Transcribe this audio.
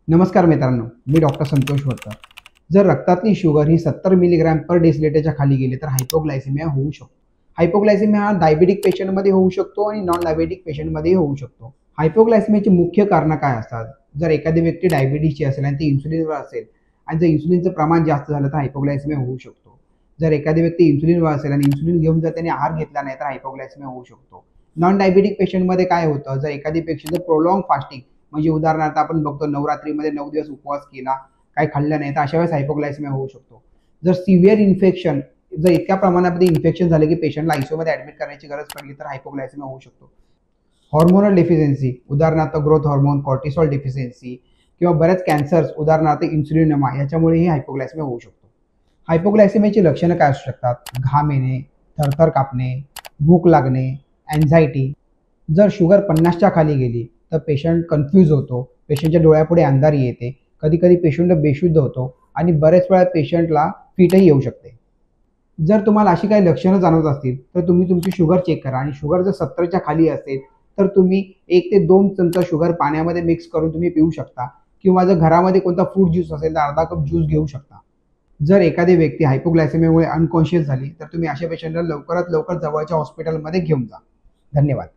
नमस्कार मित्रांनो, मी डॉक्टर संतोष वरकर. जर रक्तातली शुगर ही 70 मिलीग्रॅम पर डेसिलिटरच्या खाली गेली तर हायपोग्लायसेमिया होऊ शकतो. हायपोग्लायसेमिया हा डायबेटिक पेशंटमध्ये होऊ शकतो आणि नॉन डायबेटिक पेशंटमध्येही होऊ शकतो. हायपोग्लायसेमियाची मुख्य कारणं काय असतात? जर एखादी व्यक्ती डायबिटीसची असेल आणि ती इन्सुलिनवर असेल आणि जर इन्सुलिनचं प्रमाण जास्त झालं तर हायपोग्लायसेमिया होऊ शकतो. जर एखादी व्यक्ती इन्सुलिनवर असेल आणि इन्सुलिन घेऊन जर त्याने आहार घेतला नाही तर हायपोग्लायसेमिया होऊ शकतो. नॉन डायबेटिक पेशंटमध्ये काय होतं? जर एखादी पेशंट प्रोलॉंग फास्टिंग म्हणजे उदाहरणार्थ आपण बघतो नवरात्रीमध्ये 9 दिवस उपवास केला, काही खाल्लं नाही, तर अशा वेळेस हायपोग्लायसेमिया होऊ शकतो. जर सिव्हिअर इन्फेक्शन, जर इतक्या प्रमाणामध्ये इन्फेक्शन झालं की पेशंटला आयसीयूमध्ये ॲडमिट करण्याची गरज पडली तर हायपोग्लायसेमिया होऊ शकतो. हॉर्मोनल डेफिशियन्सी उदाहरणार्थ ग्रोथ हार्मोन, कॉर्टिसॉल डेफिशियन्सी किंवा बऱ्याच कॅन्सर्स उदाहरणार्थ इन्सुलिनमा याच्यामुळेही हायपोग्लायसेमिया होऊ शकतो. हायपोग्लायसेमियाची लक्षणं काय असू शकतात? घाम येणे, थरथर कापणे, भूक लागणे, अँझायटी. जर शुगर 50च्या खाली गेली तर पेशंट कन्फ्यूज होतो, पेशंटच्या डोळ्यापुढे अंधारी येते, कधी-कधी पेशंट बेशुद्ध होतो आणि बऱ्याच वेळा पेशंटला फिटही येऊ शकते. जर तुम्हाला अशी काही लक्षणं जाणवत असतील तर तुम्ही तुमची शुगर चेक करा आणि शुगर जर 70च्या खाली असेल तर तुम्ही 1 ते 2 चमचा शुगर पाण्यामध्ये मिक्स करून तुम्ही पिऊ शकता किंवा जर घरामध्ये कोणता फ्रूट ज्यूस असेल तर अर्धा कप ज्यूस घेऊ शकता. जर एखादी व्यक्ती हायपोग्लायसेमियामुळे अनकॉन्शियस झाली तर तुम्ही अशा पेशंटला लवकरात लवकर जवळच्या हॉस्पिटलमध्ये घेऊन जा. धन्यवाद.